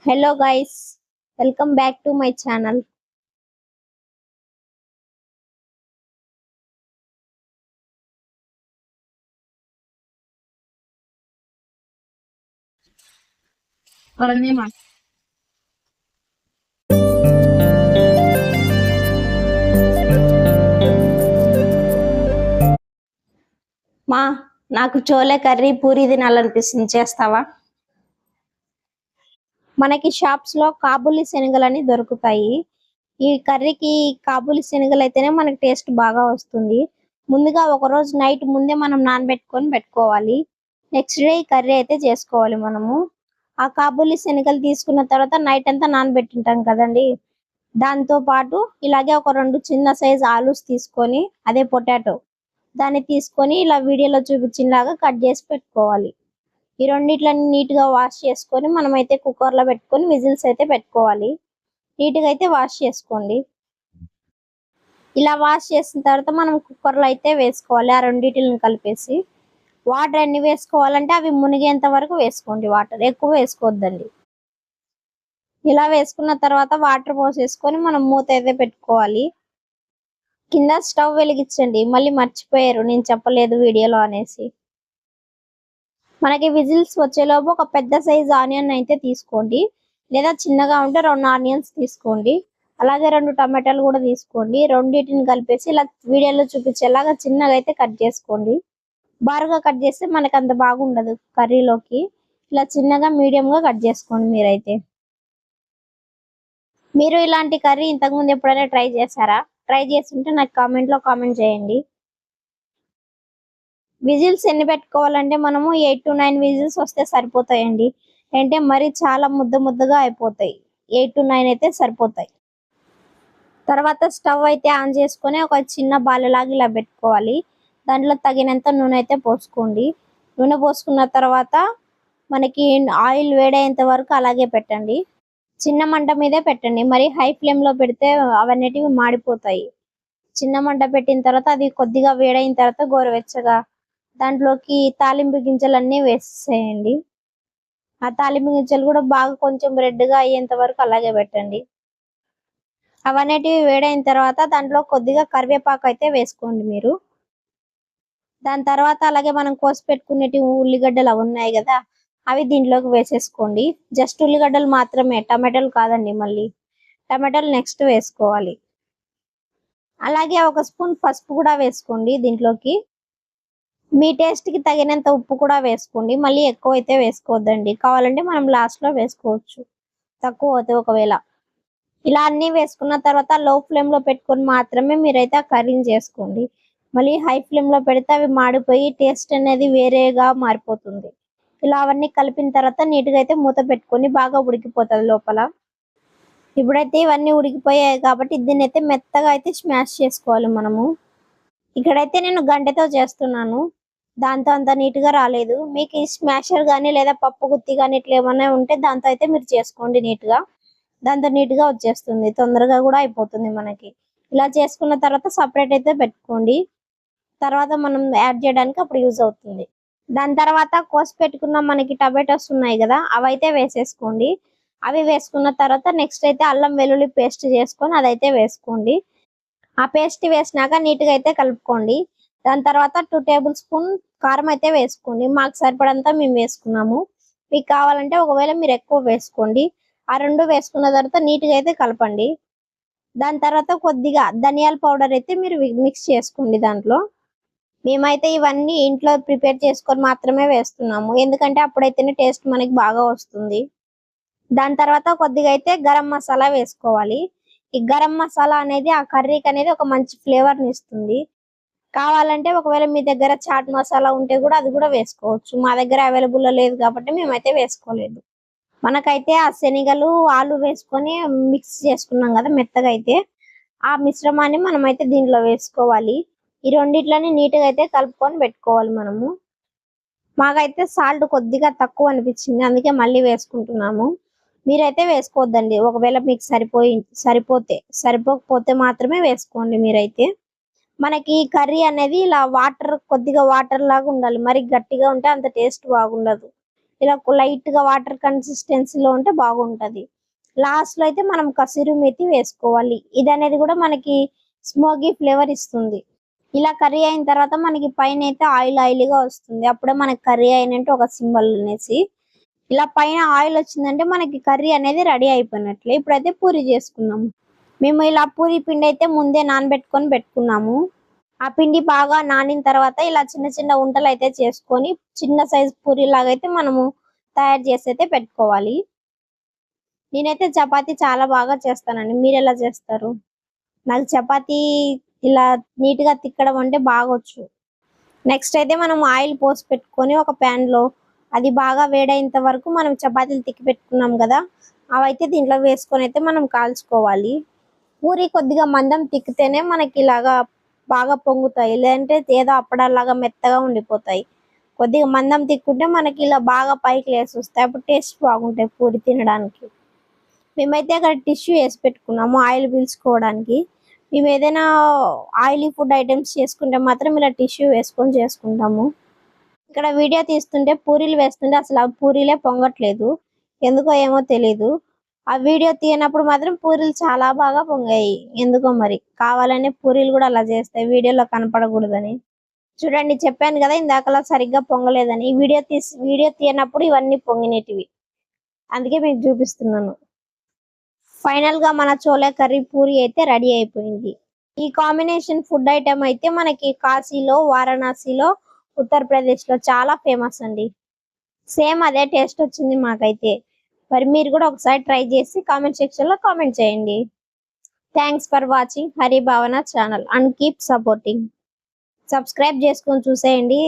Hello guys, welcome back to my channel. మా నాకు chole curry puri తినాలనిపిస్తుంది, చేస్తావా? మనకి షాప్స్ లో కాబూలి శనగలని దొరుకుతాయి. ఈ కర్రీకి కాబూలి శనగలు అయితేనే మనకి టేస్ట్ బాగా వస్తుంది. ముందుగా ఒక రోజు నైట్ ముందే మనం నానబెట్టుకొని పెట్టుకోవాలి. నెక్స్ట్ డే ఈ కర్రీ అయితే చేసుకోవాలి మనము. ఆ కాబూలి శనగలు తీసుకున్న తర్వాత నైట్ అంతా నానబెట్టింటాం కదండి, దాంతో పాటు ఇలాగే ఒక 2 చిన్న సైజ్ ఆలూస్ తీసుకొని, అదే పొటాటో దాన్ని తీసుకొని ఇలా వీడియోలో చూపించినలాగా కట్ చేసి పెట్టుకోవాలి. ఈ రెండిట్లని నీట్ గా వాష్ చేసుకొని మనమైతే కుక్కర్ లో పెట్టుకొని విజిల్స్ అయితే పెట్టుకోవాలి. నీట్ గా అయితే వాష్ చేసుకోండి. ఇలా వాష్ చేసిన తర్వాత మనం కుక్కర్ లో అయితే వేసుకోవాలి. ఆ రెండిటిని కలిపేసి వాటర్ ఎన్ని వేసుకోవాలంటే అవి మునిగేంత వరకు వేసుకోండి. వాటర్ ఎక్కువ వేసుకోవద్దండి. ఇలా వేసుకున్న తర్వాత వాటర్ పోసేసుకొని మనం మూత అయితే పెట్టుకోవాలి. కింద స్టవ్ వెలిగించండి. మళ్ళీ మర్చిపోయారు, నేను చెప్పలేదు వీడియోలో అనేసి. మనకి విజిల్స్ వచ్చేలోపు ఒక పెద్ద సైజ్ ఆనియన్ అయితే తీసుకోండి, లేదా చిన్నగా ఉంటే 2 ఆనియన్స్ తీసుకోండి. అలాగే 2 టమాటాలు కూడా తీసుకోండి. రెండింటిని కలిపేసి ఇలా వీడియోలో చూపించేలాగా చిన్నగా అయితే కట్ చేసుకోండి. బారుగా కట్ చేస్తే మనకి అంత బాగుండదు కర్రీలోకి. ఇలా చిన్నగా మీడియం గా కట్ చేసుకోండి. మీరు ఇలాంటి కర్రీ ఇంతకుముందు ఎప్పుడైనా ట్రై చేశారా? ట్రై చేస్తుంటే నాకు కామెంట్ లో కామెంట్ చేయండి. విజిల్స్ ఎన్ని పెట్టుకోవాలంటే మనము 8 to 9 విజిల్స్ వస్తే సరిపోతాయండి. అంటే మరి చాలా ముద్దగా అయిపోతాయి. 8 to 9 అయితే సరిపోతాయి. తర్వాత స్టవ్ అయితే ఆన్ చేసుకొని ఒక చిన్న బాలలాగా ఇలా పెట్టుకోవాలి. దాంట్లో తగినంత నూనె అయితే పోసుకోండి. నూనె పోసుకున్న తర్వాత మనకి ఆయిల్ వేడేంత వరకు అలాగే పెట్టండి. చిన్న మంట మీదే పెట్టండి, మరి హై ఫ్లేమ్ లో పెడితే అవన్నిటివి మాడిపోతాయి. చిన్న మంట పెట్టిన తర్వాత అది కొద్దిగా వేడైన తర్వాత గోరువెచ్చగా దాంట్లోకి తాలింపు గింజలన్నీ వేసేయండి. ఆ తాలింపు గింజలు కూడా బాగా కొంచెం రెడ్ గా అయ్యేంత వరకు అలాగే పెట్టండి. అవన్నిటివి వేడైన తర్వాత దాంట్లో కొద్దిగా కరివేపాకు అయితే వేసుకోండి మీరు. దాని తర్వాత అలాగే మనం కోసి పెట్టుకునేటి ఉల్లిగడ్డలు అవి ఉన్నాయి కదా, అవి దీంట్లోకి వేసేసుకోండి. జస్ట్ ఉల్లిగడ్డలు మాత్రమే, టమాటాలు కాదండి. మళ్ళీ టమాటాలు నెక్స్ట్ వేసుకోవాలి. అలాగే ఒక స్పూన్ పసుపు కూడా వేసుకోండి దీంట్లోకి. మీ టేస్ట్ కి తగినంత ఉప్పు కూడా వేసుకోండి. మళ్ళీ ఎక్కువ అయితే వేసుకోవద్దండి, కావాలంటే మనం లాస్ట్ లో వేసుకోవచ్చు తక్కువ అవుతాయి ఒకవేళ. ఇలా అన్ని వేసుకున్న తర్వాత లో ఫ్లేమ్ లో పెట్టుకొని మాత్రమే మీరైతే ఆ కర్రీని చేసుకోండి. మళ్ళీ హై ఫ్లేమ్ లో పెడితే అవి మాడిపోయి టేస్ట్ అనేది వేరేగా మారిపోతుంది. ఇలా అవన్నీ కలిపిన తర్వాత నీట్ గా అయితే మూత పెట్టుకొని బాగా ఉడికిపోతుంది లోపల. ఇప్పుడైతే ఇవన్నీ ఉడికిపోయాయి కాబట్టి దీన్ని అయితే మెత్తగా అయితే స్మాష్ చేసుకోవాలి మనము. ఇక్కడైతే నేను గంటెతో చేస్తున్నాను, దాంతో అంత నీట్ గా రాలేదు. మీకు ఈ స్మాషర్ గానీ లేదా పప్పు గుత్తి గానీ ఇట్లా ఏమన్నా ఉంటే దాంతో అయితే మీరు చేసుకోండి నీట్ గా. దాంతో నీట్ గా వచ్చేస్తుంది, తొందరగా కూడా అయిపోతుంది మనకి. ఇలా చేసుకున్న తర్వాత సపరేట్ అయితే పెట్టుకోండి. తర్వాత మనం యాడ్ చేయడానికి అప్పుడు యూజ్ అవుతుంది. దాని తర్వాత కోసి పెట్టుకున్న మనకి టమాటోస్ ఉన్నాయి కదా, అవైతే వేసేసుకోండి. అవి వేసుకున్న తర్వాత నెక్స్ట్ అయితే అల్లం వెల్లుల్లి పేస్ట్ చేసుకొని అదైతే వేసుకోండి. ఆ పేస్ట్ వేసినాక నీట్ గా అయితే కలుపుకోండి. దాని తర్వాత 2 టేబుల్ స్పూన్ కారం అయితే వేసుకోండి. మాకు సరిపడంతా మేము వేసుకున్నాము. మీకు కావాలంటే ఒకవేళ మీరు ఎక్కువ వేసుకోండి. ఆ 2 వేసుకున్న తర్వాత నీట్ గా అయితే కలపండి. దాని తర్వాత కొద్దిగా ధనియాల పౌడర్ అయితే మీరు మిక్స్ చేసుకోండి దాంట్లో. మేమైతే ఇవన్నీ ఇంట్లో ప్రిపేర్ చేసుకొని మాత్రమే వేస్తున్నాము, ఎందుకంటే అప్పుడైతేనే టేస్ట్ మనకి బాగా వస్తుంది. దాని తర్వాత కొద్దిగా అయితే గరం మసాలా వేసుకోవాలి. ఈ గరం మసాలా అనేది ఆ కర్రీకి అనేది ఒక మంచి ఫ్లేవర్ ని ఇస్తుంది. కావాలంటే ఒకవేళ మీ దగ్గర చాట్ మసాలా ఉంటే కూడా అది కూడా వేసుకోవచ్చు. మా దగ్గర అవైలబుల్ లేదు కాబట్టి మేమైతే వేసుకోలేదు. మనకైతే ఆ శనగలు ఆలు వేసుకొని మిక్స్ చేసుకున్నాం కదా మెత్తగా అయితే, ఆ మిశ్రమాన్ని మనమైతే దీంట్లో వేసుకోవాలి. ఈ రెండిట్లని నీట్ గా అయితే కలుపుకొని పెట్టుకోవాలి మనము. మాకైతే సాల్ట్ కొద్దిగా తక్కువ అనిపించింది, అందుకే మళ్ళీ వేసుకుంటున్నాము. మీరైతే వేసుకోవద్దండి, ఒకవేళ మీకు సరిపోకపోతే మాత్రమే వేసుకోండి మీరైతే. మనకి కర్రీ అనేది ఇలా కొద్దిగా వాటర్ లాగా ఉండాలి, మరి గట్టిగా ఉంటే అంత టేస్ట్ బాగుండదు. ఇలా లైట్ గా వాటర్ కన్సిస్టెన్సీలో ఉంటే బాగుంటది. లాస్ట్ లో అయితే మనం కసూరి మేతి వేసుకోవాలి. ఇది అనేది కూడా మనకి స్మోకీ ఫ్లేవర్ ఇస్తుంది. ఇలా కర్రీ అయిన తర్వాత మనకి పైన అయితే ఆయిల్ ఆయిలీగా వస్తుంది. అప్పుడే మనకి కర్రీ అయినట్టు ఒక సింబల్ అనేసి. ఇలా పైన ఆయిల్ వచ్చిందంటే మనకి కర్రీ అనేది రెడీ అయిపోయినట్లే. ఇప్పుడైతే పూరి చేసుకుందాము. మేము ఇలా పూరి పిండి అయితే ముందే నానబెట్టుకొని పెట్టుకున్నాము. ఆ పిండి బాగా నానిన తర్వాత ఇలా చిన్న చిన్న ఉంటలు అయితే చేసుకొని చిన్న సైజ్ పూరి లాగా అయితే మనము తయారు చేసి అయితే పెట్టుకోవాలి. నేనైతే చపాతీ చాలా బాగా చేస్తానండి. మీరు ఎలా చేస్తారు? నాకు చపాతీ ఇలా నీట్ గా తిక్కడం అంటే బాగొచ్చు. నెక్స్ట్ అయితే మనం ఆయిల్ పోసి పెట్టుకొని ఒక ప్యాన్ లో అది బాగా వేడైనంత వరకు మనం చపాతీలు తిక్కి పెట్టుకున్నాం కదా, అవైతే దీంట్లో వేసుకొని అయితే మనం కాల్చుకోవాలి. పూరి కొద్దిగా మందం తిక్కితేనే మనకి ఇలాగా బాగా పొంగుతాయి, లేదంటే ఏదో అప్పడాలాగా మెత్తగా ఉండిపోతాయి. కొద్దిగా మందం తిక్కుంటే మనకి ఇలా బాగా పైకి లేసి వస్తాయి. అప్పుడు టేస్ట్ బాగుంటాయి పూరి తినడానికి. మేమైతే అక్కడ టిష్యూ వేసి పెట్టుకున్నాము ఆయిల్ పీల్చుకోవడానికి. మేము ఏదైనా ఆయిలీ ఫుడ్ ఐటమ్స్ చేసుకుంటే మాత్రం ఇలా టిష్యూ వేసుకొని చేసుకుంటాము. ఇక్కడ వీడియో తీస్తుంటే పూరీలు వేస్తుంటే అసలు ఆ పూరీలే పొంగట్లేదు, ఎందుకో ఏమో తెలీదు. ఆ వీడియో తీయనప్పుడు మాత్రం పూరీలు చాలా బాగా పొంగాయి. ఎందుకో మరి కావాలనే పూరీలు కూడా అలా చేస్తాయి వీడియోలో కనపడకూడదని. చూడండి, చెప్పాను కదా ఇందాకలా సరిగ్గా పొంగలేదని. వీడియో తీయనప్పుడు ఇవన్నీ పొంగినేటివి, అందుకే మీకు చూపిస్తున్నాను. ఫైనల్ గా మన చోలే కర్రీ పూరి అయితే రెడీ అయిపోయింది. ఈ కాంబినేషన్ ఫుడ్ ఐటమ్ అయితే మనకి కాశీలో, వారణాసిలో, ఉత్తరప్రదేశ్ లో చాలా ఫేమస్ అండి. సేమ్ అదే టేస్ట్ వచ్చింది మాకైతే. మరి మీరు కూడా ఒకసారి ట్రై చేసి కామెంట్ సెక్షన్ లో కామెంట్ చేయండి. థ్యాంక్స్ ఫర్ వాచింగ్ హరి భావన channel and keep supporting. Subscribe చేసుకొని చూసేయండి.